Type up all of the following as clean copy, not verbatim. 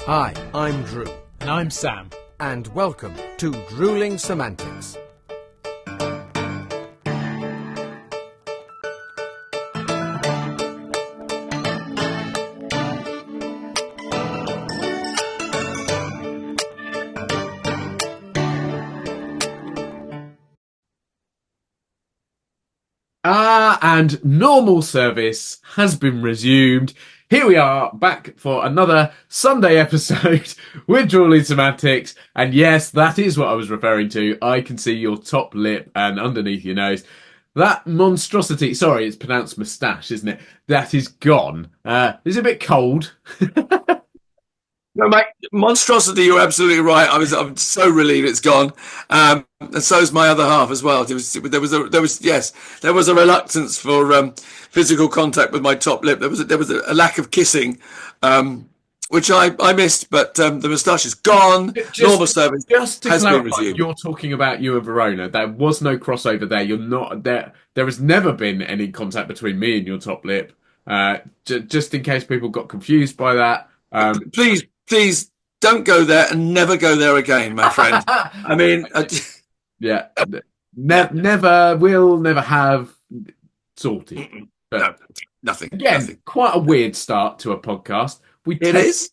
Hi, I'm Drew. And I'm Sam. And welcome to Drewling Samantics. And normal service has been resumed. Here we are, back for another Sunday episode with Drewling Samantics. And yes, that is what I was referring to. I can see your top lip and underneath your nose. That monstrosity, sorry, it's pronounced moustache, isn't it? That is gone. Is it a bit cold? No, mate, monstrosity, you're absolutely right. I'm so relieved it's gone. And so is my other half as well. There was a reluctance for physical contact with my top lip. There was a lack of kissing, which I missed, but the moustache is gone. Normal service just to has clarify, been resumed. You're talking about you and Verona. There was no crossover there. You're not there. There has never been any contact between me and your top lip. Just in case people got confused by that. Please don't go there and never go there again, my friend. I mean, yeah, never will, never have, sorted. But no, nothing. Again, nothing. Quite a weird start to a podcast. It is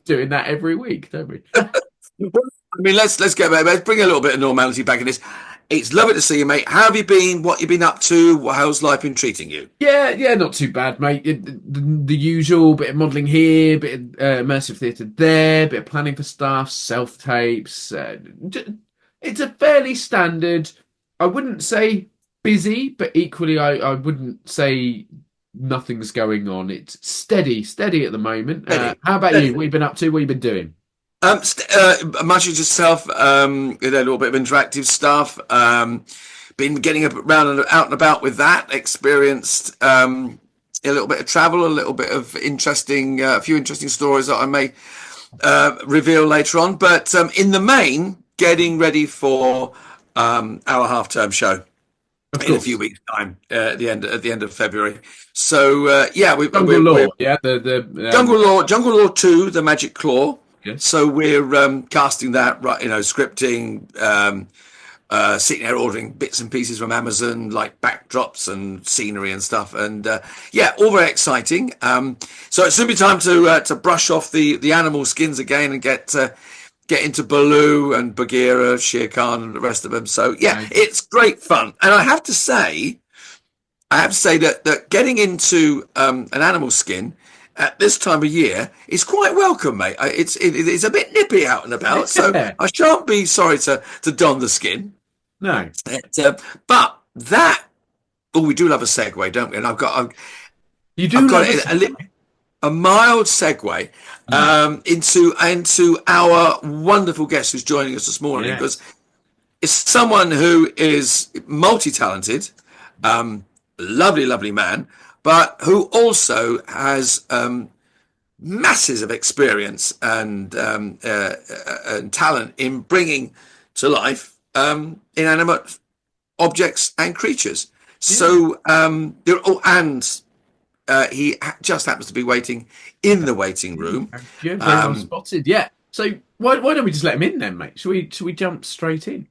doing that every week, don't we? I mean, let's get back. Let's bring a little bit of normality back in this. It's lovely to see you, mate. How have you been? What you been up to? How's life been treating you? Yeah, not too bad, mate. The usual bit of modelling here, bit of immersive theatre there, bit of planning for stuff, self-tapes. It's a fairly standard, I wouldn't say busy, but equally I wouldn't say nothing's going on. It's steady at the moment. How about you? What have you been up to? What have you been doing? Much as yourself, a little bit of interactive stuff. Been getting around and out and about with that. Experienced a little bit of travel, a little bit of a few interesting stories that I may reveal later on. But in the main, getting ready for our half-term show in a few weeks' time, at the end of February. So we've Jungle Law, Jungle Law 2, The Magic Claw. Yes. So we're casting that, right? scripting, sitting there ordering bits and pieces from Amazon, like backdrops and scenery and stuff, and all very exciting. So it's going to be time to brush off the animal skins again and get into Baloo and Bagheera, Shere Khan, and the rest of them. So it's great fun, and I have to say that getting into an animal skin at this time of year is quite welcome, mate. It's a bit nippy out and about, so I shan't be sorry to don the skin. No, but that. Oh, we do love a segue, don't we? And I've got a mild segue into our wonderful guest who's joining us this morning, because it's someone who is multi-talented, lovely man, but who also has masses of experience and talent in bringing to life inanimate objects and creatures. So he just happens to be waiting in the waiting room. Very well spotted. Yeah. So why don't we just let him in then, mate? Should we jump straight in?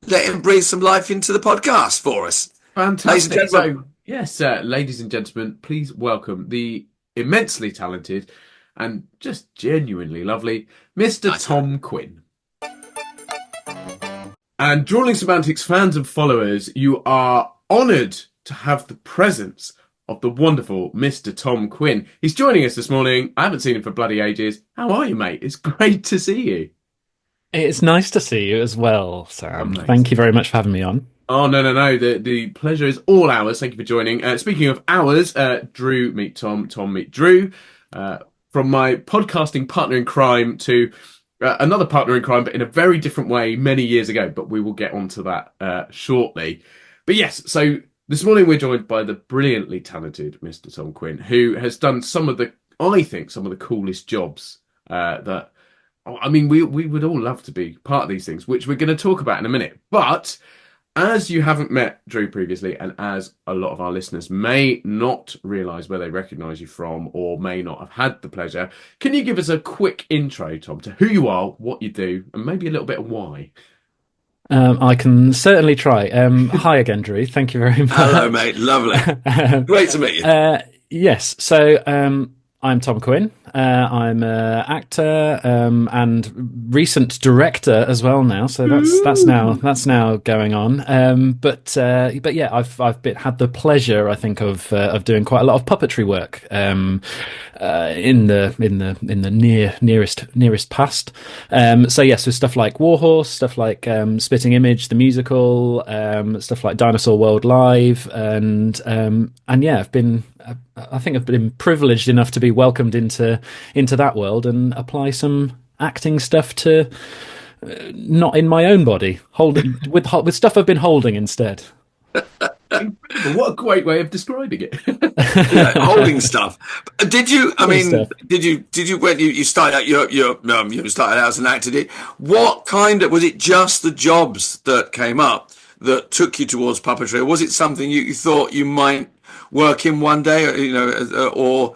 Let him breathe some life into the podcast for us. Fantastic. So, yes, ladies and gentlemen, please welcome the immensely talented and just genuinely lovely Mr. Tom Quinn. And Drewling Samantics fans and followers, you are honoured to have the presence of the wonderful Mr. Tom Quinn. He's joining us this morning. I haven't seen him for bloody ages. How are you, mate? It's great to see you. It's nice to see you as well, Sam. Thank you very much for having me on. Oh, no. The pleasure is all ours. Thank you for joining. Speaking of ours, Drew meet Tom, Tom meet Drew. From my podcasting partner in crime to another partner in crime, but in a very different way many years ago. But we will get onto that shortly. But yes, so this morning we're joined by the brilliantly talented Mr. Tom Quinn, who has done some of the coolest jobs that... I mean, we would all love to be part of these things, which we're going to talk about in a minute. But as you haven't met Drew previously, and as a lot of our listeners may not realise where they recognise you from or may not have had the pleasure, can you give us a quick intro, Tom, to who you are, what you do, and maybe a little bit of why? I can certainly try. Hi again, Drew. Thank you very much. Hello, mate. Lovely. Great to meet you. Yes. So I'm Tom Quinn. I'm an actor and recent director as well now. So that's now going on. But yeah, I've had the pleasure, I think, of doing quite a lot of puppetry work in the nearest past. So yes, with stuff like Warhorse, stuff like Spitting Image, the musical, stuff like Dinosaur World Live, and yeah, I think I've been privileged enough to be welcomed into that world and apply some acting stuff to not in my own body, with stuff I've been holding instead. What a great way of describing it. Holding stuff. Did you? I mean, did you when you started out? You started out as an actor. What kind of, was it? Just the jobs that came up that took you towards puppetry, or was it something you thought you might work in one day, or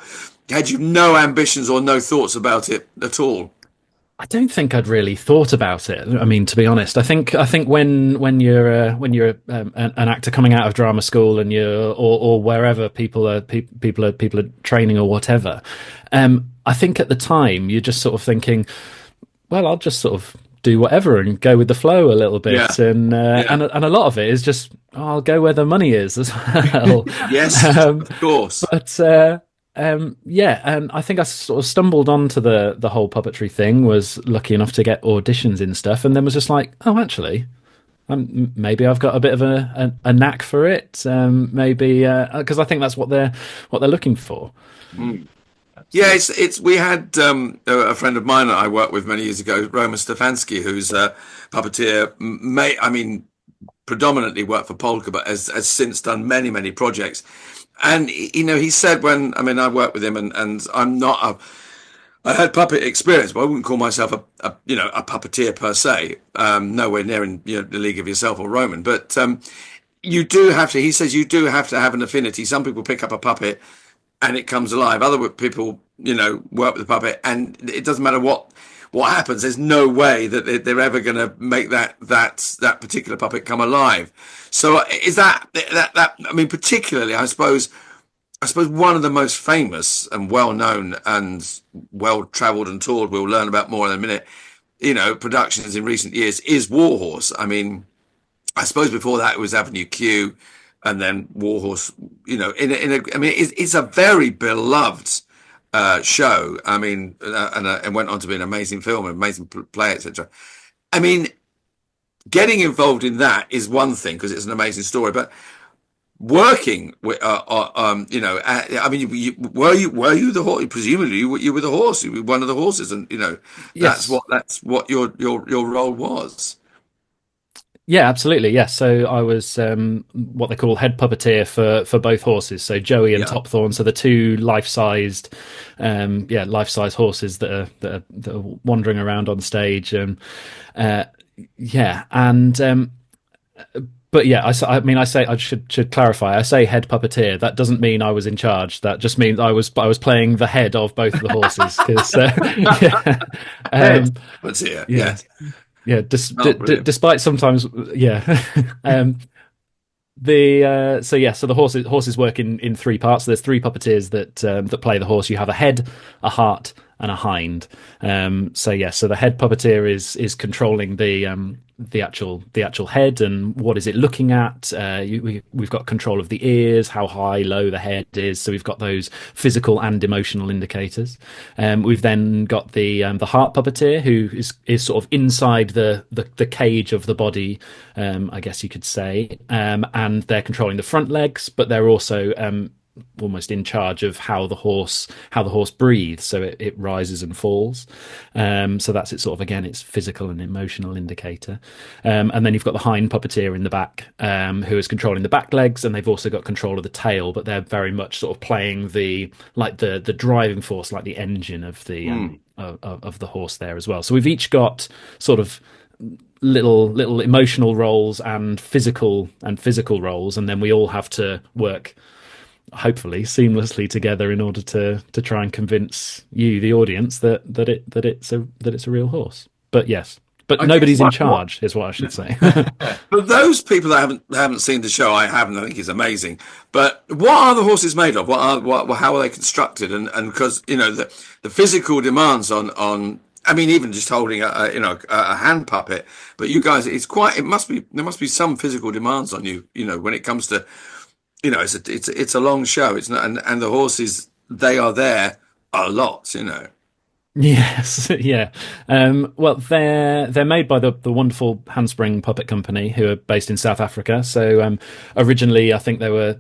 had you no ambitions or no thoughts about it at all? I don't think I'd really thought about it. I mean, to be honest, I think when you're an actor coming out of drama school and or wherever people are training or whatever, I think at the time you're just sort of thinking, well, I'll just sort of do whatever and go with the flow a little bit, and a lot of it is just, I'll go where the money is as well. Yes, of course. But yeah, and I think I sort of stumbled onto the whole puppetry thing, was lucky enough to get auditions in stuff, and then was just like, oh, actually, maybe I've got a bit of a knack for it. Maybe because I think that's what they're looking for. Mm. Yeah, it's. We had a friend of mine that I worked with many years ago, Roman Stefanski, who's a puppeteer. I mean, predominantly worked for Polka, but has since done many projects. And he said, when I worked with him, and I'm not I had puppet experience, but I wouldn't call myself a puppeteer per se. Nowhere near in the league of yourself or Roman, but you do have to. He says you do have to have an affinity. Some people pick up a puppet and it comes alive. Other people, work with the puppet, and it doesn't matter what happens. There's no way that they're ever going to make that particular puppet come alive. So is that I mean, particularly, I suppose one of the most famous and well-known and well-travelled and toured, we'll learn about more in a minute, productions in recent years, is Warhorse. I mean, I suppose before that it was Avenue Q, and then Warhorse. It's a very beloved show. I mean, and went on to be an amazing film, an amazing play, etc. I mean, getting involved in that is one thing because it's an amazing story, but working with, were you the horse? Presumably, you were the horse. You were one of the horses, and Yes. that's what your role was. Yeah, absolutely. Yes. So I was what they call head puppeteer for both horses. So Joey and Topthorn, so the two life-sized horses that are wandering around on stage. But yeah, I should clarify. I say head puppeteer. That doesn't mean I was in charge. That just means I was playing the head of both of the horses. Puppeteer. Yeah. Yeah, despite sometimes, yeah. So the horses work in three parts. So there's three puppeteers that play the horse. You have a head, a heart, and a hind. So the head puppeteer is controlling the actual head and what is it looking at. We've got control of the ears, how high, low the head is. So we've got those physical and emotional indicators. We've then got the heart puppeteer, who is sort of inside the cage of the body, I guess you could say, and they're controlling the front legs, but they're also almost in charge of how the horse breathes, so it rises and falls. So that's it, sort of, again, it's physical and emotional indicator. And then you've got the hind puppeteer in the back, who is controlling the back legs, and they've also got control of the tail, but they're very much sort of playing the driving force, like the engine of the of the horse there as well. So we've each got sort of little emotional roles and physical roles, and then we all have to work hopefully seamlessly together in order to try and convince you, the audience, that it's a real horse. But yes, but nobody's in charge is what I should say. But those people that haven't seen the show, I haven't. I think it's amazing. But what are the horses made of? How are they constructed? And because the physical demands on. I mean, even just holding a hand puppet. But you guys, there must be some physical demands on you. When it comes to, it's a long show. It's not, and the horses, they are there a lot. Yes, yeah. Well, they're made by the wonderful Handspring Puppet Company, who are based in South Africa. So originally, I think they were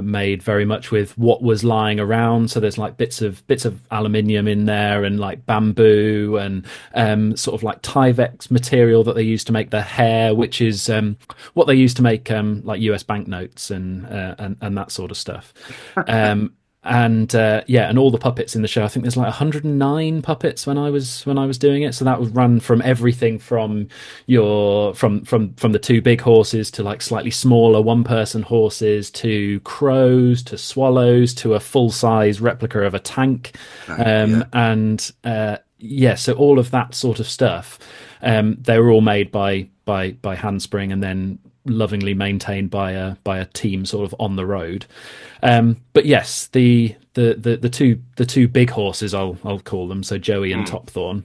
made very much with what was lying around. So there's like bits of aluminium in there, and like bamboo, and sort of like Tyvek material that they used to make their hair, which is what they used to make like US banknotes and that sort of stuff. And all the puppets in the show, I think there's like 109 puppets when I was doing it. So that would run from everything from the two big horses to like slightly smaller one-person horses, to crows, to swallows, to a full-size replica of a tank. So all of that sort of stuff, they were all made by Handspring, and then lovingly maintained by a team sort of on the road. But yes, the two big horses, I'll call them, so Joey and Topthorn,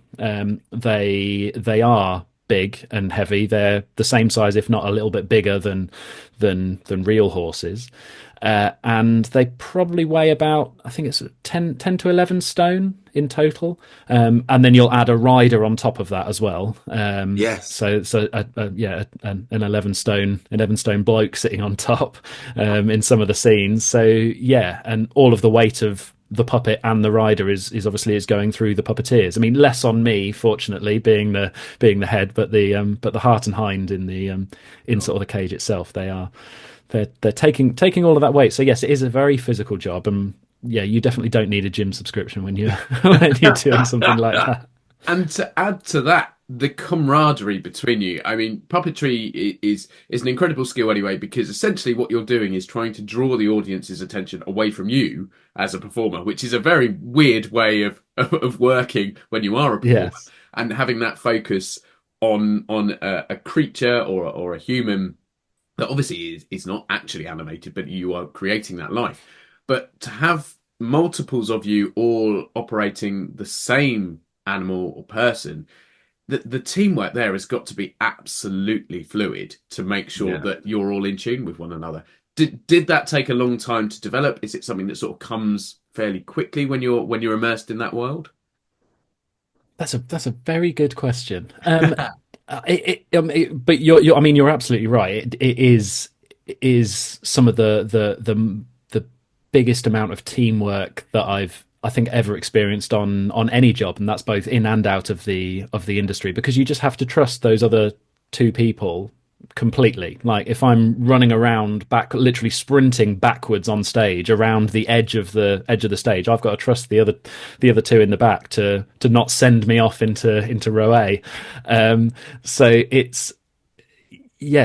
they are big and heavy. They're the same size, if not a little bit bigger than real horses. And they probably weigh about, I think it's 10 to 11 stone in total. And then you'll add a rider on top of that as well. Yes. So an 11 stone bloke sitting on top in some of the scenes. So yeah, and all of the weight of the puppet and the rider is obviously going through the puppeteers. I mean, less on me, fortunately, being the head, but the heart and hind in sort of the cage itself, they're taking all of that weight. So yes, it is a very physical job, and yeah, you definitely don't need a gym subscription when you're doing something like that. And to add to that, the camaraderie between you. I mean, puppetry is an incredible skill anyway, because essentially what you're doing is trying to draw the audience's attention away from you as a performer, which is a very weird way of working when you are a performer. Yes. And having that focus on a creature or a human that obviously is not actually animated, but you are creating that life. But to have multiples of you all operating the same animal or person, the teamwork there has got to be absolutely fluid to make sure that you're all in tune with one another. Did that take a long time to develop? Is it something that sort of comes fairly quickly when you're immersed in that world? That's a very good question. But you're absolutely right. It is some of the biggest amount of teamwork that I think ever experienced on any job, and that's both in and out of the industry, because you just have to trust those other two people completely. Like if I'm running around literally sprinting backwards on stage around the edge of the stage, I've got to trust the other two in the back to not send me off into row A. So it's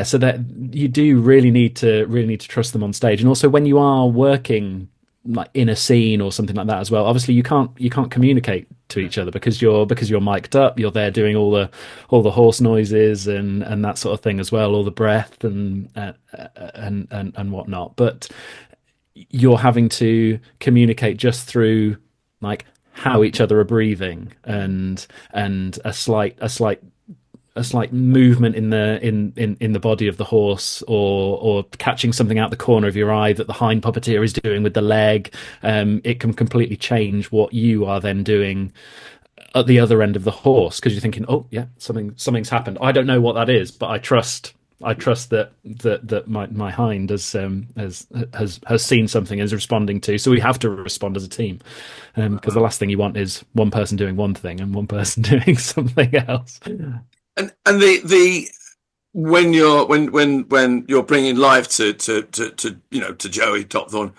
so that you do really need to trust them on stage. And also when you are working like in a scene or something like that as well, obviously you can't communicate to each other because you're mic'd up, you're there doing all the horse noises and that sort of thing as well, all the breath and whatnot, but you're having to communicate just through like how each other are breathing and a slight movement in the body of the horse, or catching something out the corner of your eye that the hind puppeteer is doing with the leg. It can completely change what you are then doing at the other end of the horse, because you're thinking, oh yeah, something's happened. I don't know what that is, but I trust that my hind has seen something and is responding to. So we have to respond as a team, because the last thing you want is one person doing one thing and one person doing something else. And the when you're bringing life to Joey Topthorn,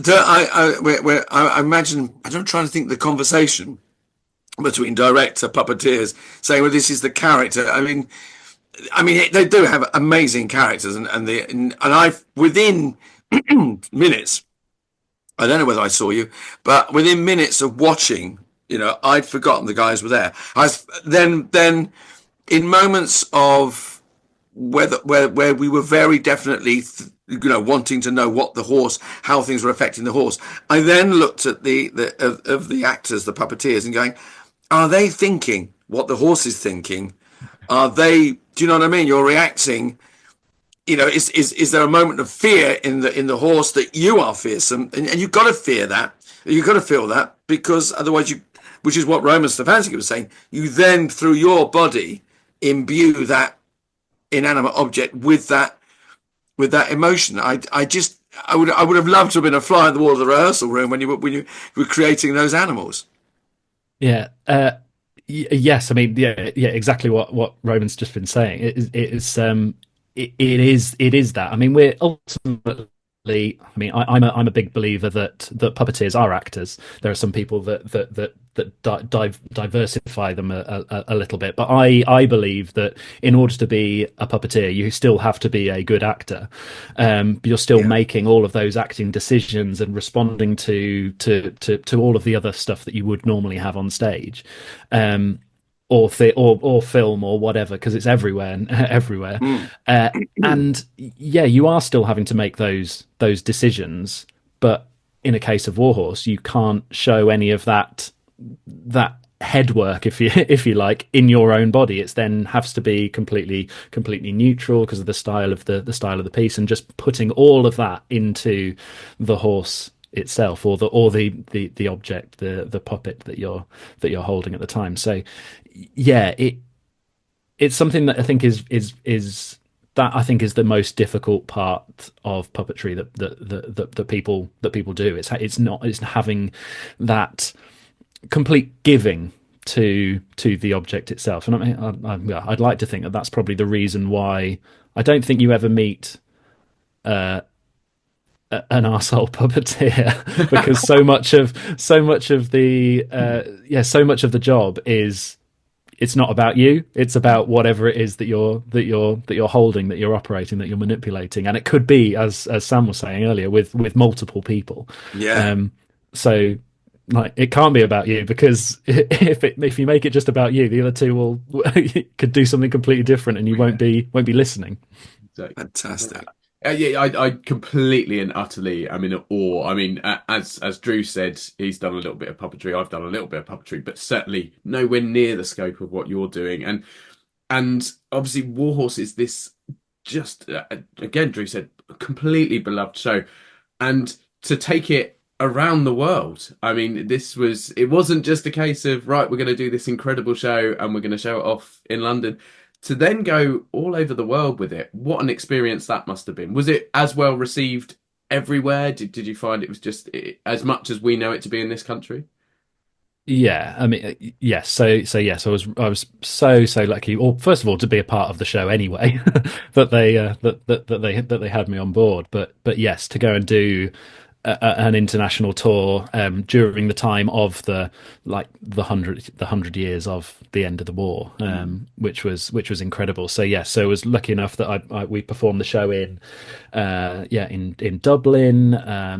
I imagine, I'm trying to think the conversation between director, puppeteers, saying, well, this is the character. I mean, they do have amazing characters, and I've within minutes. I don't know whether I saw you, but within minutes of watching, I'd forgotten the guys were there. I was then in moments of where we were very definitely, wanting to know what the horse, how things were affecting the horse. I then looked at the actors, the puppeteers, and going, are they thinking what the horse is thinking? Are they? Do you know what I mean? You're reacting. Is there a moment of fear in the horse that you are fearsome, and you've got to fear that. You've got to feel that, because otherwise which is what Roman Stefanski was saying, you then through your body imbue that inanimate object with that emotion. I would have loved to have been a fly on the wall of the rehearsal room when you were creating those animals. Yeah. Yes. I mean, yeah, exactly what Roman's just been saying. It is that. I mean, we're ultimately. I mean, I'm a big believer that puppeteers are actors. There are some people that diversify them a little bit, but I believe that in order to be a puppeteer, you still have to be a good actor. You're still making all of those acting decisions and responding to all of the other stuff that you would normally have on stage. Or film or whatever, because it's everywhere. And yeah, you are still having to make those decisions. But in a case of Warhorse, you can't show any of that head work, if you like, in your own body. It's then has to be completely neutral because of the style of the piece, and just putting all of that into the horse itself, or the object, the puppet that you're holding at the time. So yeah, it's something that I think is the most difficult part of puppetry that people do. It's having that complete giving to the object itself. And I mean, I'd like to think that that's probably the reason why I don't think you ever meet an arsehole puppeteer, because so much of the job is, it's not about you, it's about whatever it is that you're holding, that you're operating, that you're manipulating. And it could be, as Sam was saying earlier, with multiple people. So like, it can't be about you, because if you make it just about you, the other two could do something completely different, and you won't be listening. Fantastic. I completely and utterly am in awe. I mean, as Drew said, he's done a little bit of puppetry. I've done a little bit of puppetry, but certainly nowhere near the scope of what you're doing. And obviously, Warhorse is this just again, Drew said, completely beloved show, and to take it around the world. I mean, it wasn't just a case of, right, we're going to do this incredible show and we're going to show it off in London. To then go all over the world with it, what an experience that must have been. Was it as well received everywhere? Did you find it was just as much as we know it to be in this country? Yeah, I mean, yes. So yes, I was so lucky. Or first of all, to be a part of the show anyway, that they had me on board. But yes, to go and do an international tour during the time of the 100 years of the end of the war, which was incredible. So yeah, so I was lucky enough that we performed the show in Dublin,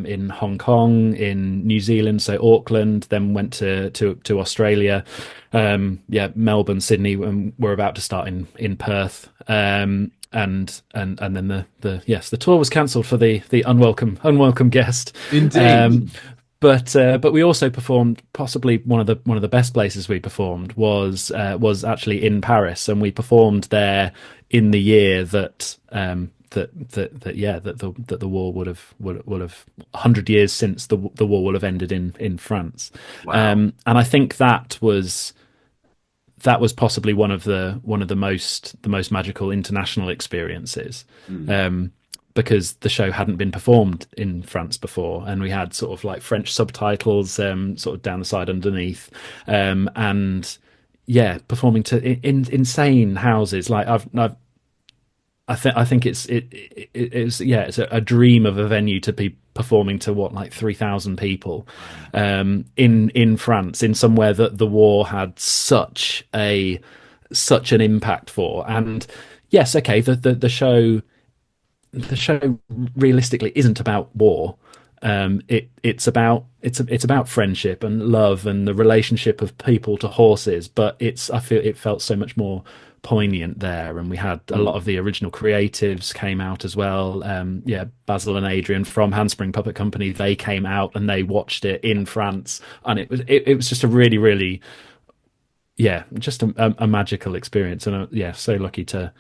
in Hong Kong, in New Zealand, so Auckland, then went to Australia, Melbourne, Sydney, and we're about to start in Perth. And then the tour was cancelled for the unwelcome guest. Indeed. But we also performed, possibly one of the best places we performed was actually in Paris, and we performed there in the year that the war would have 100 years since the war will have ended in France. Wow. And I think that was possibly one of the most magical international experiences, because the show hadn't been performed in France before, and we had sort of like French subtitles sort of down the side underneath, and yeah, performing to insane houses. Like I think it's a dream of a venue to be performing to like 3,000 people in France, in somewhere that the war had such an impact for. And yes, okay, the show realistically isn't about war. It's about friendship and love and the relationship of people to horses, but I feel it felt so much more poignant there. And we had a lot of the original creatives came out as well. Basil and Adrian from Handspring Puppet Company, they came out and they watched it in France, and it was just a really, really, just a magical experience. And so lucky to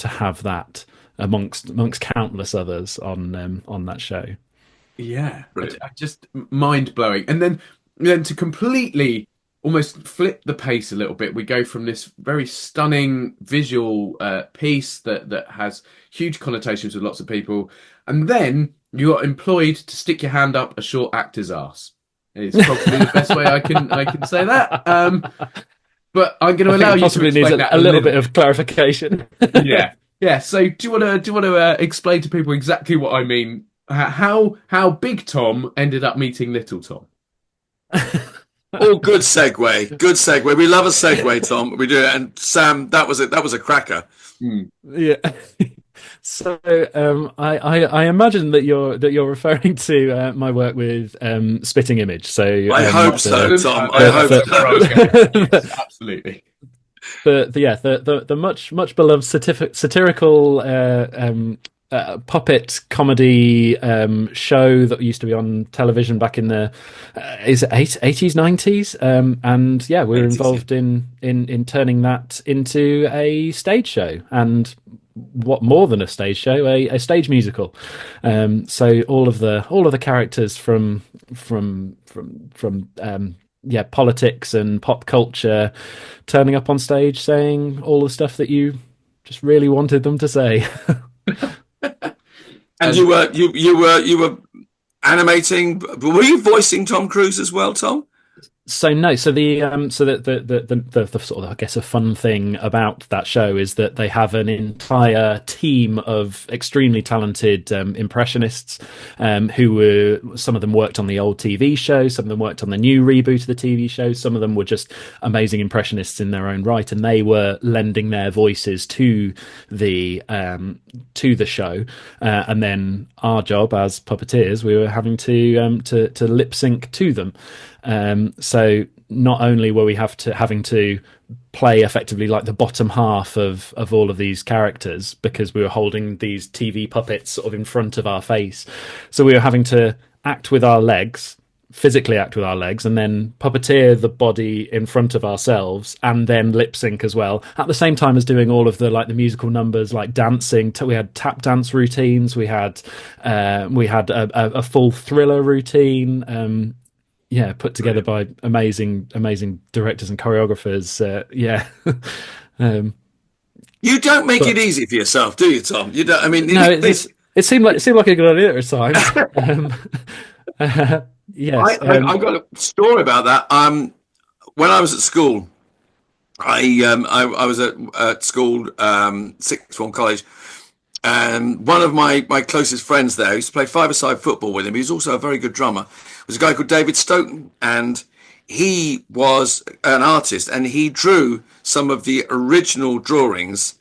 have that amongst countless others on that show. Yeah, just mind blowing. And then to completely almost flip the pace a little bit, we go from this very stunning visual piece that has huge connotations with lots of people, and then you got employed to stick your hand up a short actor's arse. It's probably the best way I can say that. But I'm going to allow you to explain that a little bit of clarification. Yeah. So do you want to explain to people exactly what I mean? How Big Tom ended up meeting Little Tom? Oh, good segue. Good segue. We love a segue, Tom. We do it. And Sam, that was a cracker. Yeah. So I imagine that you're referring to my work with Spitting Image. So I hope so, Tom. I hope so. Yes, absolutely. The much beloved satirical puppet comedy show that used to be on television back in the 80s, 90s, and we're involved in turning that into a stage show, and what more than a stage show, a stage musical. So all of the characters from politics and pop culture turning up on stage saying all the stuff that you just really wanted them to say. And you were animating. Were you voicing Tom Cruise as well, Tom? So no. So the sort of, I guess, a fun thing about that show is that they have an entire team of extremely talented impressionists some of them worked on the old TV show, some of them worked on the new reboot of the TV show, some of them were just amazing impressionists in their own right, and they were lending their voices to the show, and then our job as puppeteers, we were having to lip sync to them. So not only were we having to play effectively like the bottom half of all of these characters, because we were holding these TV puppets sort of in front of our face, so we were having to physically act with our legs, and then puppeteer the body in front of ourselves, and then lip sync as well at the same time as doing all of the musical numbers, like dancing. We had tap dance routines, we had a full Thriller routine, put together by amazing directors and choreographers. You don't make it easy for yourself, do you, Tom? You don't. I mean, no, it seemed like a good idea at the time. Yes, I've got a story about that. When I was at school, I was at school, sixth form college, and one of my closest friends there, who used to play five-a-side football with him, he was also a very good drummer, was a guy called David Stoughton, and he was an artist, and he drew some of the original drawings,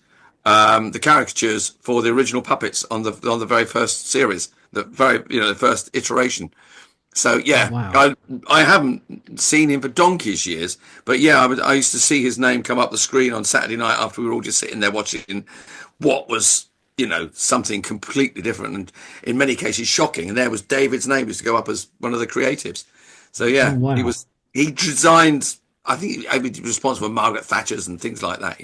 the caricatures for the original puppets on the very first series, the first iteration. So oh, wow. I haven't seen him for donkey's years, but I used to see his name come up the screen on Saturday night after we were all just sitting there watching what was, something completely different, and in many cases shocking. And there was David's name used to go up as one of the creatives. So oh, wow. he designed. I think he was responsible for Margaret Thatcher's and things like that.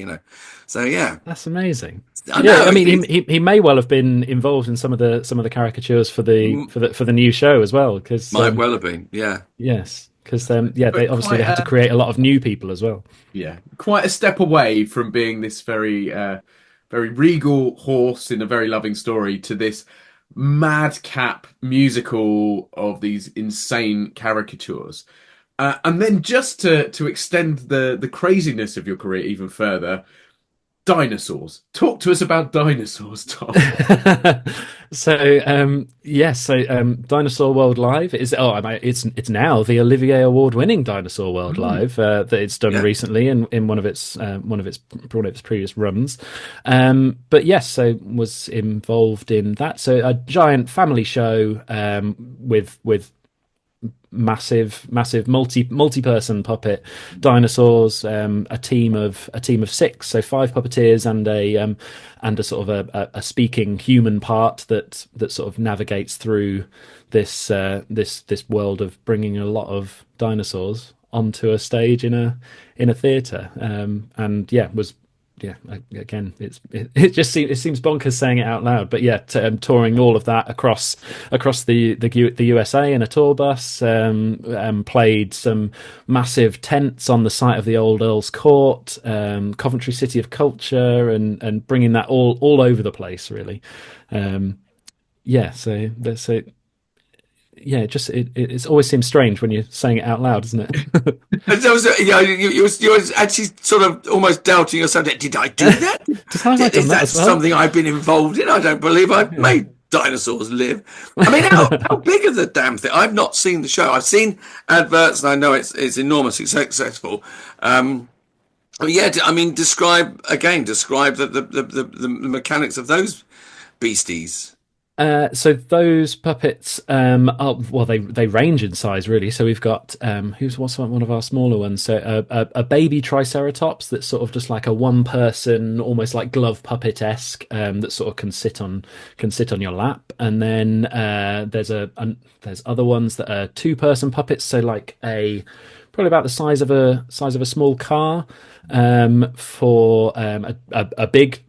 So that's amazing. I mean, he may well have been involved in some of the caricatures for the new show as well, because might well have been. Yeah. Yes, because they had to create a lot of new people as well. Yeah, quite a step away from being this very very regal horse in a very loving story to this madcap musical of these insane caricatures. And then just to extend the craziness of your career even further, Dinosaurs. Talk to us about dinosaurs, Tom. Dinosaur World Live is it's now the Olivier Award winning Dinosaur World Live that it's done recently in one of its previous runs. But yes, so was involved in that. So a giant family show with massive multi-person puppet dinosaurs, a team of 6, so 5 puppeteers and a sort of a speaking human part that sort of navigates through this world of bringing a lot of dinosaurs onto a stage in a theatre, and was. Yeah, again, it seems bonkers saying it out loud, but touring all of that across the USA in a tour bus, played some massive tents on the site of the old Earl's Court, Coventry City of Culture, and bringing that all over the place, really. It always seems strange when you're saying it out loud, doesn't it? You was actually sort of almost doubting yourself. Did I do that? Is that something I've been involved in? I don't believe I've made dinosaurs live. I mean, how big are the damn thing? I've not seen the show. I've seen adverts, and I know it's enormously successful. I mean, describe the mechanics of those beasties. So those puppets, they range in size, really. So we've got what's one of our smaller ones? So a baby Triceratops that's sort of just like a one-person, almost like glove puppet-esque, that sort of can sit on your lap. And then there's other ones that are 2-person puppets, so like probably about the size of a small car, for a big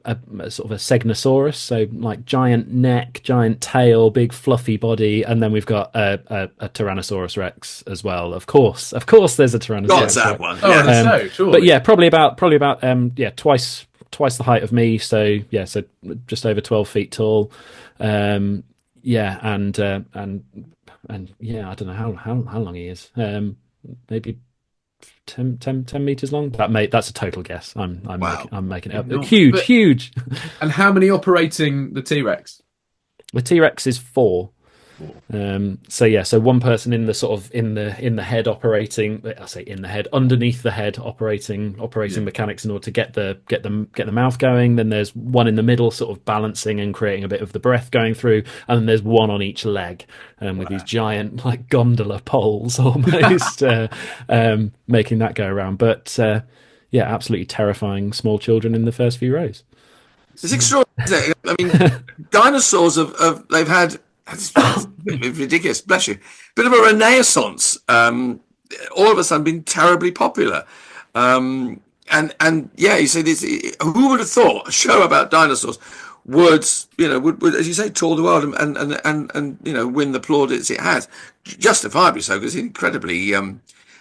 sort of a Segnosaurus, so like giant neck, giant tail, big fluffy body, and then we've got a Tyrannosaurus Rex as well. Of course, there's a Tyrannosaurus. Got that one. Sure. But probably about twice the height of me. So so just over 12 feet tall. And I don't know how long he is. Maybe 10 meters long. That's a total guess. I'm making it up. Huge. And how many operating the T-Rex? The T-Rex is 4. So one person in the sort of in the head operating. I say in the head, underneath the head operating mechanics in order to get the mouth going. Then there's one in the middle, sort of balancing and creating a bit of the breath going through, and then there's one on each leg, with these giant like gondola poles almost, making that go around. But absolutely terrifying small children in the first few rows. It's extraordinary. I mean, dinosaurs they've had. It's ridiculous, bless you. Bit of a renaissance. All of a sudden, been terribly popular. You say this. Who would have thought a show about dinosaurs would as you say, tour the world and win the plaudits it has, justifiably so, because it's incredibly.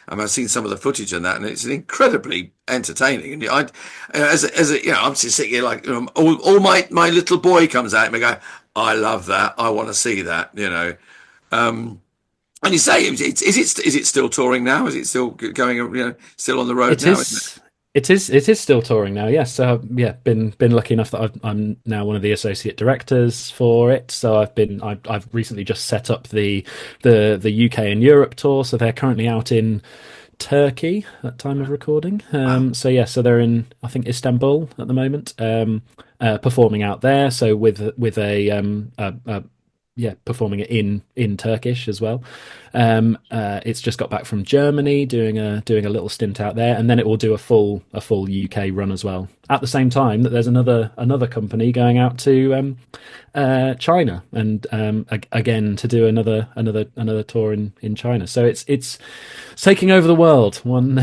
I've seen some of the footage on that, and it's incredibly entertaining. And I'm just sitting here like all my little boy comes out and I go, I love that. I want to see that. And you say, is it still touring now? Is it still going? Still on the road now? It is still touring now. Yes. So been lucky enough that I'm now one of the associate directors for it. So I've recently just set up the UK and Europe tour. So they're currently out in Turkey at time of recording. So they're in, I think, Istanbul at the moment, performing out there. So with performing it in Turkish as well. It's just got back from Germany, doing a little stint out there, and then it will do a full UK run as well. At the same time that there's another company going out to China, and again to do another tour in China. So it's taking over the world. One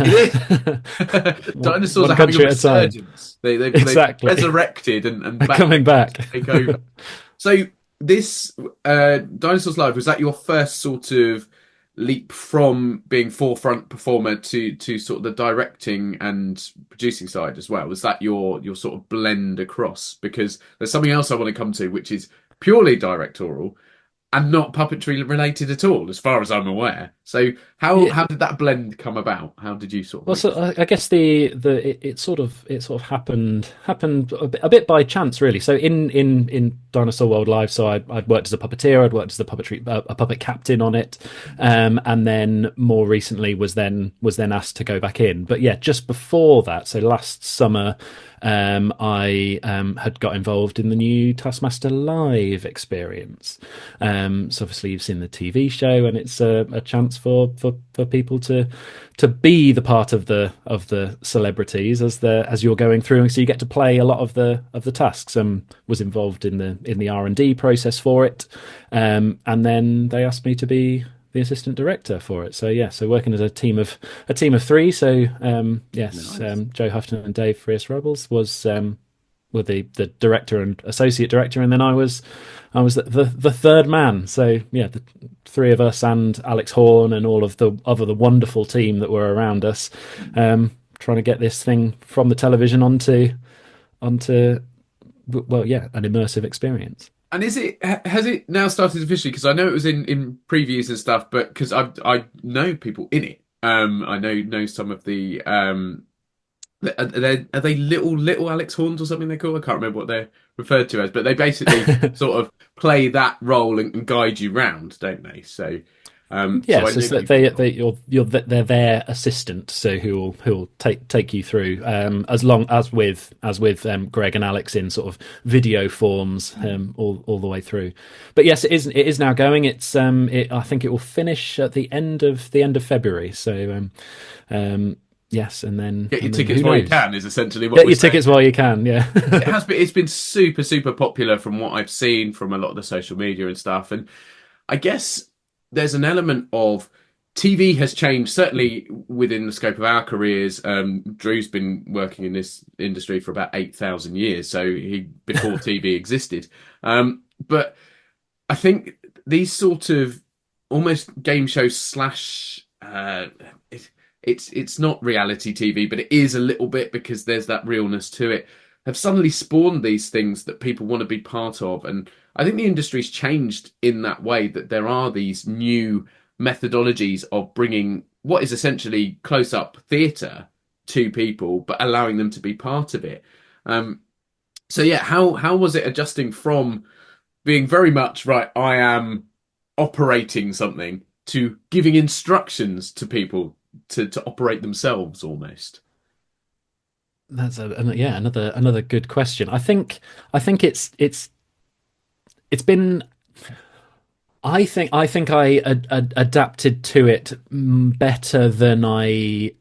dinosaurs are having a resurgence. They've resurrected and coming back to take over. So. This Dinosaurs Live, was that your first sort of leap from being forefront performer to sort of the directing and producing side as well? Was that your sort of blend across? Because there's something else I want to come to, which is purely directorial, and not puppetry related at all, as far as I'm aware. So how did that blend come about? How did you sort of? Well, so I guess it sort of happened a bit by chance, really. So in Dinosaur World Live, so I'd worked as a puppeteer, I'd worked as a puppet captain on it, and then more recently was then asked to go back in. But yeah, just before that, so last summer, I had got involved in the new Taskmaster Live experience. So obviously you've seen the TV show, and it's a chance for people to be the part of the celebrities as you're going through, and so you get to play a lot of the tasks. Was involved in the R&D process for it, and then they asked me to be the assistant director for it. So yeah, so working as a team of three. So yes, nice. Joe Houghton and Dave Frias Rebels were the director and associate director, and then I was the third man. So yeah, the three of us and Alex Horn and all of the wonderful team that were around us, trying to get this thing from the television onto well, yeah, an immersive experience. And has it now started officially? Because I know it was in previews and stuff, but because I know people in it. I know some of the are they little Alex Horns or something they're called? I can't remember what they're referred to as, but they basically sort of play that role and guide you round, don't they? So yes, so they're their assistant, so who'll take you through, as long as with Greg and Alex in sort of video forms, all the way through. But yes, it is now going. It's I think it will finish at the end of February. So yes, and then get your tickets while you can is essentially what get your tickets while you can. Yeah, it's been super popular from what I've seen from a lot of the social media and stuff, and I guess there's an element of TV has changed, certainly within the scope of our careers. Drew's been working in this industry for about 8,000 years, so before TV existed. But I think these sort of almost game shows slash it's not reality TV, but it is a little bit, because there's that realness to it, have suddenly spawned these things that people want to be part of. And I think the industry's changed in that way, that there are these new methodologies of bringing what is essentially close-up theatre to people, but allowing them to be part of it. So yeah, how was it adjusting from being very much, right, I am operating something, to giving instructions to people to operate themselves almost? That's another good question. I think it's been. I think I adapted to it better than I.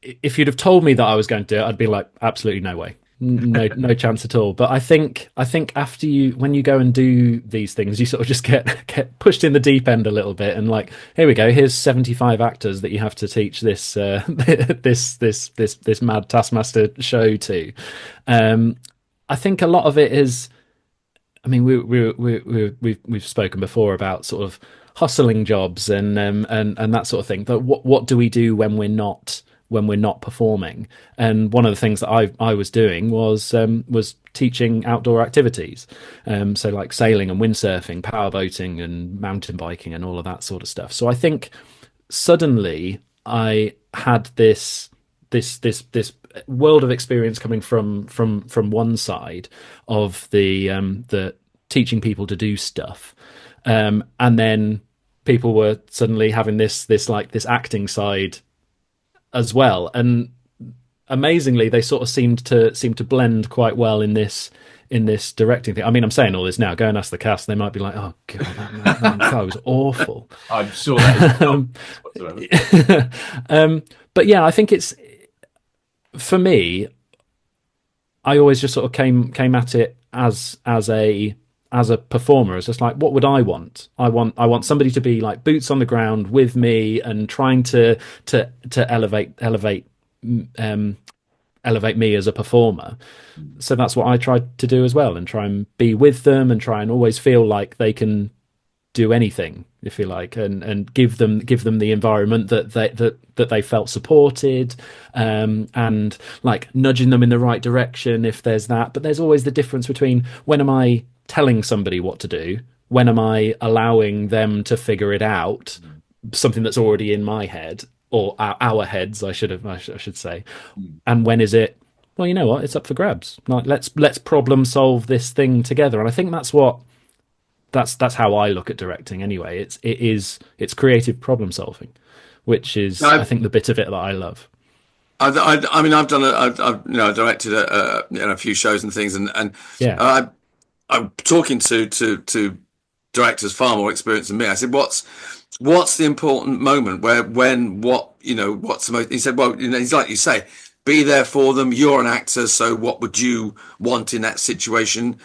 If you'd have told me that I was going to do it, I'd be like, absolutely no way, no chance at all. But I think after when you go and do these things, you sort of just get pushed in the deep end a little bit, and like, here we go, here's 75 actors that you have to teach this this mad Taskmaster show to. I think a lot of it is. I mean, we've spoken before about sort of hustling jobs and that sort of thing. But what do we do when we're not performing? And one of the things that I was doing was teaching outdoor activities, so like sailing and windsurfing, powerboating and mountain biking and all of that sort of stuff. So I think suddenly I had this world of experience coming from one side of the teaching people to do stuff, and then people were suddenly having this acting side as well, and amazingly they sort of seemed to blend quite well in this directing thing. I mean, I'm saying all this now, go and ask the cast, they might be like, oh god, that was awful. I'm sure that is but yeah, I think it's, for me, I always just sort of came at it as a performer. It's just like, what would I want? I want somebody to be like boots on the ground with me and trying to elevate me as a performer. So that's what I tried to do as well, and try and be with them and try and always feel like they can do anything, if you like, and give them the environment that they felt supported, and like nudging them in the right direction if there's that. But there's always the difference between, when am I telling somebody what to do, when am I allowing them to figure it out, something that's already in my head, or our heads, I should say, and when is it, well, you know what, it's up for grabs. Like, let's problem solve this thing together. And I think that's how I look at directing anyway. It's creative problem solving, which is, I think, the bit of it that I love. I mean, I've directed a few shows and things, and I'm talking to directors far more experienced than me. I said, what's the important moment what's the most? He said, well, he's like you say, be there for them. You're an actor, so what would you want in that situation?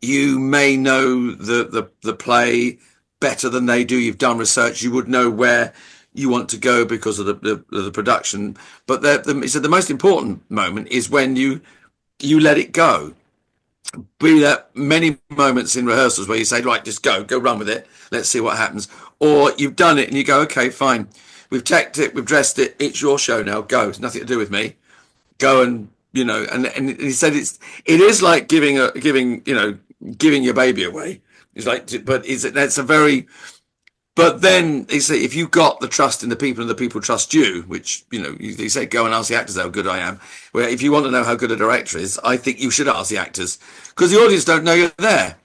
You may know the play better than they do. You've done research. You would know where you want to go because of the production. But he said the most important moment is when you let it go. Be there many moments in rehearsals where you say, right, just go run with it. Let's see what happens. Or you've done it and you go, okay, fine. We've teched it. We've dressed it. It's your show now. Go. It's nothing to do with me. Go and, and he said it is like giving your baby away. He's like, but then he said, if you got the trust in the people and the people trust you, which, he said, go and ask the actors how good I am. Where if you want to know how good a director is, I think you should ask the actors, because the audience don't know you're there.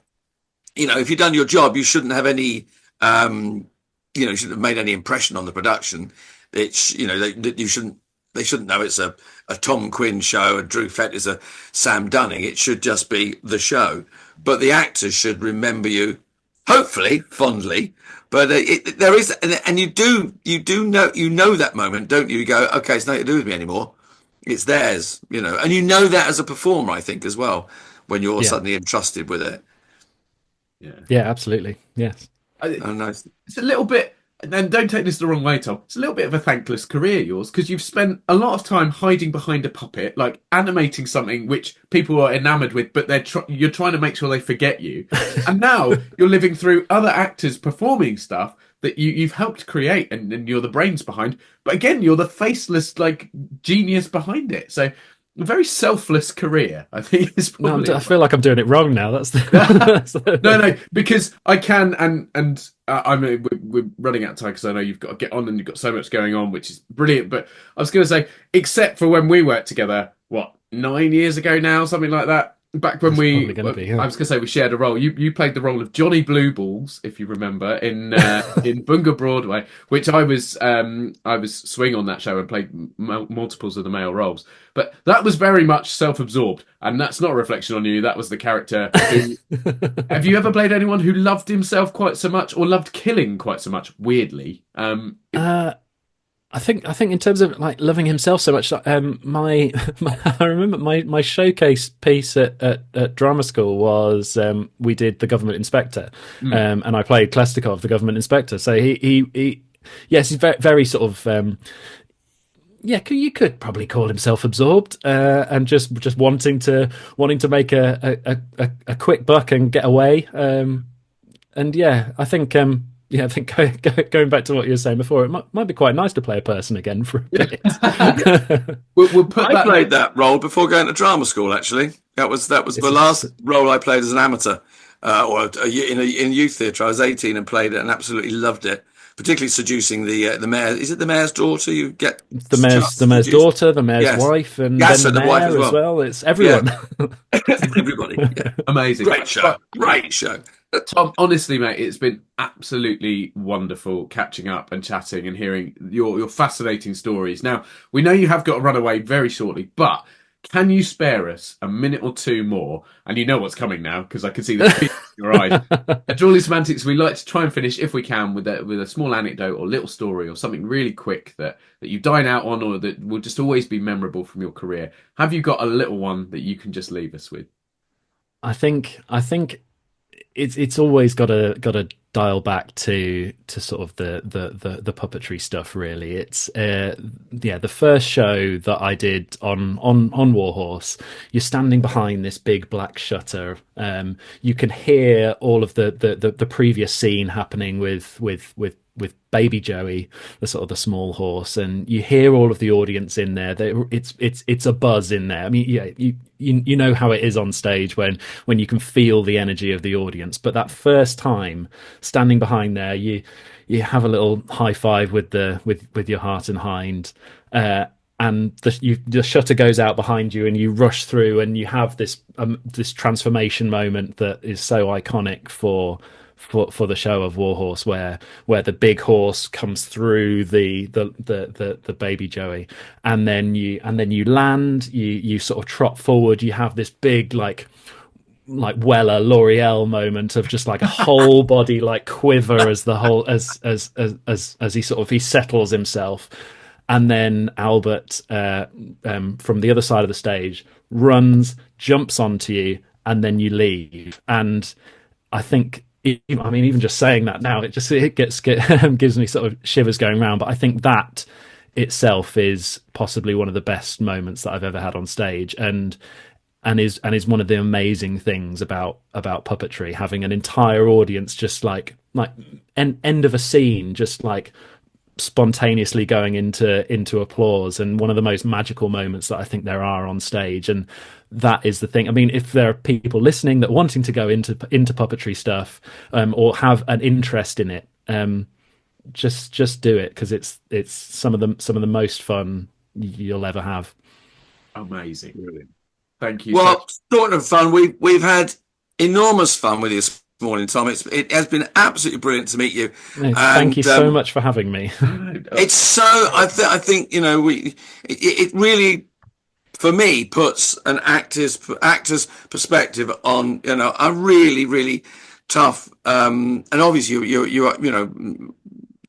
If you've done your job, you shouldn't have any, you shouldn't have made any impression on the production. It's, they shouldn't know it's a Tom Quinn show and Drew Fett is a Sam Dunning. It should just be the show. But the actors should remember you, hopefully, fondly. But there is, and you do know that moment, don't you? You go, okay, it's nothing to do with me anymore. It's theirs, and that as a performer, I think, as well, when you're suddenly entrusted with it. Yeah, absolutely. Yes. Oh, nice. It's a little bit, and don't take this the wrong way, Tom. It's a little bit of a thankless career, yours, because you've spent a lot of time hiding behind a puppet, like animating something which people are enamored with, but you're trying to make sure they forget you. And now you're living through other actors performing stuff that you've helped create, and you're the brains behind. But again, you're the faceless, genius behind it. So a very selfless career, I think. I feel like I'm doing it wrong now. No, because I can, and I mean, we're running out of time because I know you've got to get on and you've got so much going on, which is brilliant. But I was going to say, except for when we worked together, 9 years ago now, something like that. Back when I was going to say we shared a role. You played the role of Johnny Blueballs, if you remember, in Bunga Broadway, which I was swing on that show and played multiples of the male roles. But that was very much self-absorbed, and that's not a reflection on you. That was the character. Have you ever played anyone who loved himself quite so much, or loved killing quite so much? Weirdly, I think in terms of loving himself so much, I remember my showcase piece at drama school was we did the government inspector, and I played Klestikov, the government inspector. So he's very, very sort of you could probably call him self-absorbed and just wanting to make a quick buck and get away. I think. I think going back to what you were saying before, it might be quite nice to play a person again for a bit. I played that role before going to drama school. Actually, that was the last role I played as an amateur, in youth theatre. I was 18 and played it and absolutely loved it. Particularly seducing the mayor. Is it the mayor's daughter? You get the mayor's daughter, the mayor's wife, and then the mayor as well. It's everyone. Yeah. Everybody. Yeah. Amazing. Great show. Great show. Tom, honestly, mate, it's been absolutely wonderful catching up and chatting and hearing your fascinating stories. Now, we know you have got to run away very shortly, but can you spare us a minute or two more? And you know what's coming now, because I can see the fear in your eyes. At Drewling Samantics, we like to try and finish, if we can, with a small anecdote or little story or something really quick that you dine out on, or that will just always be memorable from your career. Have you got a little one that you can just leave us with? I think it's always got to dial back to sort of the puppetry stuff. Really, it's the first show that I did on Warhorse. You're standing behind this big black shutter. You can hear all of the previous scene happening with baby Joey, the sort of the small horse, and you hear all of the audience in there. It's a buzz in there. I mean, yeah, you know how it is on stage when you can feel the energy of the audience. But that first time standing behind there, you have a little high five with your heart and hind. And the shutter goes out behind you, and you rush through, and you have this transformation moment that is so iconic for the show of Warhorse, where the big horse comes through the baby Joey, and then you land, you sort of trot forward, you have this big like Weller L'Oreal moment of just like a whole body like quiver as the whole as he settles himself. And then Albert, from the other side of the stage, runs, jumps onto you, and then you leave. And I think, even just saying that now, it gives me sort of shivers going round. But I think that itself is possibly one of the best moments that I've ever had on stage, and is one of the amazing things about puppetry, having an entire audience just like end of a scene, just like spontaneously going into applause, and one of the most magical moments that I think there are on stage. And that is the thing. I mean, if there are people listening that are wanting to go into puppetry stuff, or have an interest in it, just do it, because it's some of the most fun you'll ever have. Amazing. Brilliant. Thank you. Well, talking of fun, we've had enormous fun with you this morning, Tom. It has been absolutely brilliant to meet you. Thank you so much for having me. It's so I think it really, for me, puts an actor's perspective on a really tough and obviously you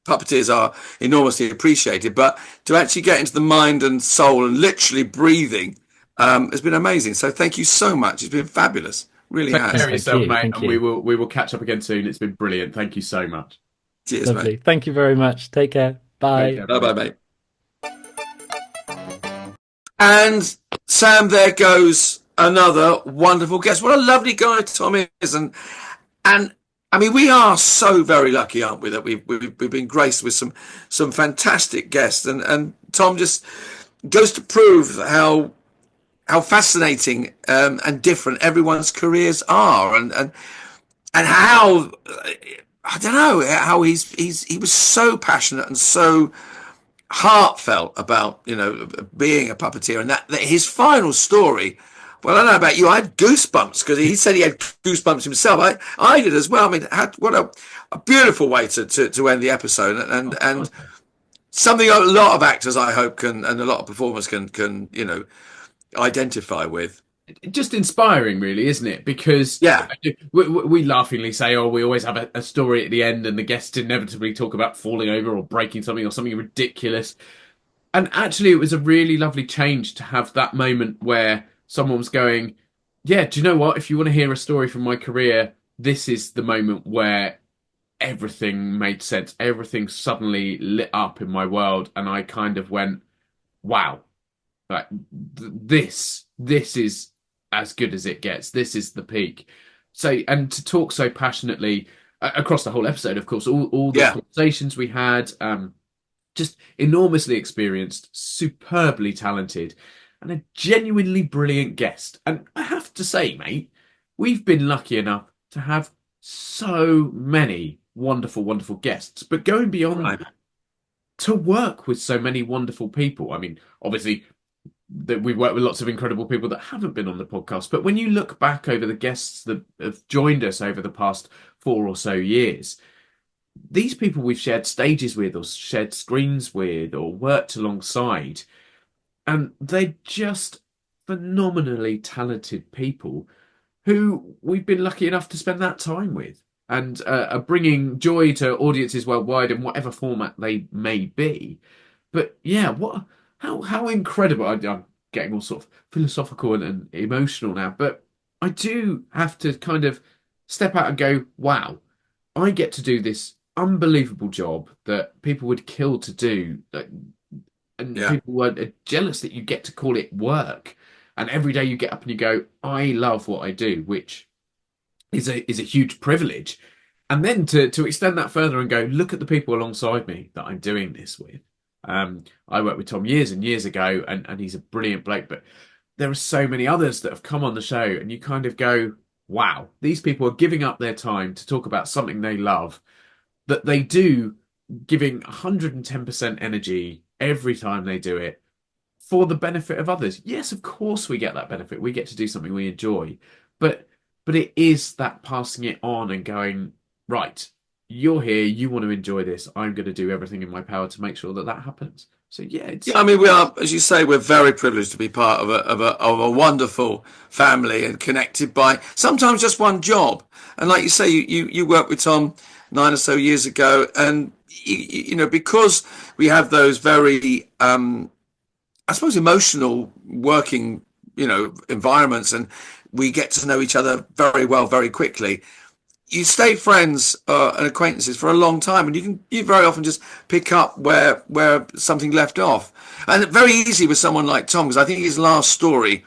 puppeteers are enormously appreciated, but to actually get into the mind and soul and literally breathing has been amazing. So thank you so much. It's been fabulous. Really has. Take care of yourself, mate, and you. we will catch up again soon. It's been brilliant. Thank you so much. Cheers, Lovely. mate. Thank you very much. Take care. Bye. Bye, mate. And Sam, there goes another wonderful guest. What a lovely guy Tom is, and I mean, we are so very lucky, aren't we, that we've been graced with some fantastic guests, and Tom just goes to prove how fascinating and different everyone's careers are, and how I don't know how he was so passionate and so heartfelt about being a puppeteer, and that his final story. Well, I don't know about you, I had goosebumps because he said he had goosebumps himself. I did as well. I mean, what a beautiful way to end the episode, and something a lot of actors, I hope, and a lot of performers can identify with. Just inspiring, really, isn't it? Because we laughingly say, we always have a story at the end, and the guests inevitably talk about falling over or breaking something or something ridiculous. And actually, it was a really lovely change to have that moment where someone was going, yeah, do you know what? If you want to hear a story from my career, this is the moment where everything made sense. Everything suddenly lit up in my world, and I kind of went, wow. Like this is as good as it gets. This is the peak. So, and to talk so passionately across the whole episode, of course, all the conversations we had, just enormously experienced, superbly talented, and a genuinely brilliant guest. And I have to say, mate, we've been lucky enough to have so many wonderful, wonderful guests, but going beyond that, to work with so many wonderful people. I mean, obviously, that we work with lots of incredible people that haven't been on the podcast, but when you look back over the guests that have joined us over the past 4 or so years, these people we've shared stages with or shared screens with or worked alongside, and they're just phenomenally talented people who we've been lucky enough to spend that time with, and are bringing joy to audiences worldwide in whatever format they may be. But yeah, how incredible. I'm getting all sort of philosophical and emotional now, but I do have to kind of step out and go, wow, I get to do this unbelievable job that people would kill to do. And people were jealous that you get to call it work. And every day you get up and you go, I love what I do, which is a huge privilege. And then to extend that further and go, look at the people alongside me that I'm doing this with. I worked with Tom years and years ago, and he's a brilliant bloke, but there are so many others that have come on the show, and you kind of go, wow, these people are giving up their time to talk about something they love, that they do, giving 110% energy every time they do it for the benefit of others. Yes, of course we get that benefit. We get to do something we enjoy, but it is that passing it on and going, right, you're here, you want to enjoy this, I'm going to do everything in my power to make sure that that happens. So yeah, I mean, we are, as you say, we're very privileged to be part of a wonderful family and connected by sometimes just one job. And like you say, you worked with Tom 9 or so years ago, and you know, because we have those very I suppose emotional working, you know, environments, and we get to know each other very well very quickly. You stay friends and acquaintances for a long time, and you very often just pick up where something left off. And very easy with someone like Tom, because I think his last story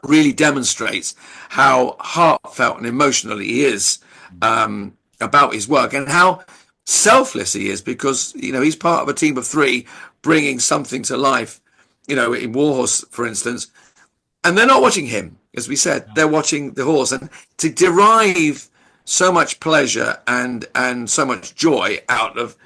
really demonstrates how heartfelt and emotional he is about his work, and how selfless he is, because, you know, he's part of a team of 3 bringing something to life, you know, in Warhorse, for instance, and they're not watching him, as we said, they're watching the horse, and to derive so much pleasure and so much joy out of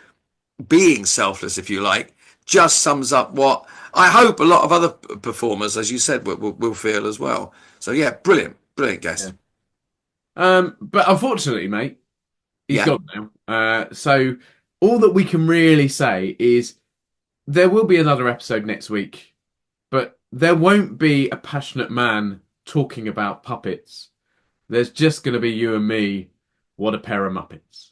being selfless, if you like, just sums up what I hope a lot of other performers, as you said, will feel as well. So yeah, brilliant guest. Yeah. But unfortunately, mate, he's gone now. So all that we can really say is there will be another episode next week, but there won't be a passionate man talking about puppets. There's just going to be you and me. What a pair of Muppets.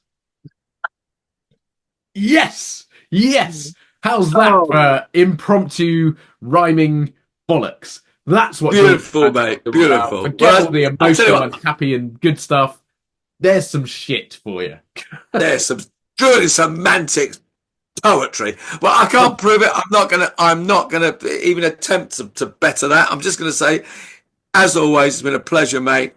Yes! Yes! How's that for impromptu rhyming bollocks? That's what beautiful, mate. Beautiful. Forget all the emotional and happy and good stuff. There's some shit for you. There's some Drewling Samantics poetry. Well, I can't prove it. I'm not gonna even attempt to better that. I'm just gonna say, as always, it's been a pleasure, mate.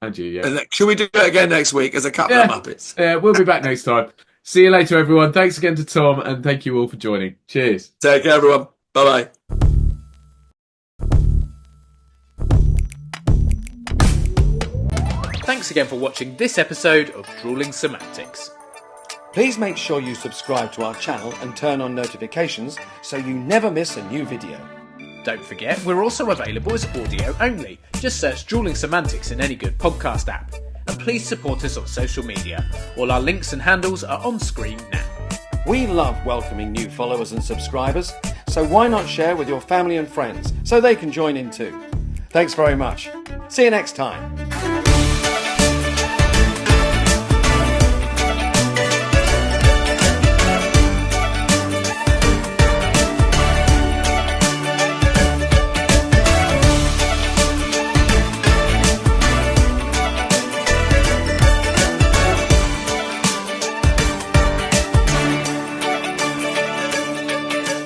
And you, yeah. And should we do it again next week as a couple of Muppets? Yeah, we'll be back next time. See you later, everyone. Thanks again to Tom, and thank you all for joining. Cheers. Take care, everyone. Bye-bye. Thanks again for watching this episode of Drewling Samantics. Please make sure you subscribe to our channel and turn on notifications so you never miss a new video. Don't forget, we're also available as audio only. Just search Drewling Samantics in any good podcast app. And please support us on social media. All our links and handles are on screen now. We love welcoming new followers and subscribers, so why not share with your family and friends so they can join in too? Thanks very much. See you next time.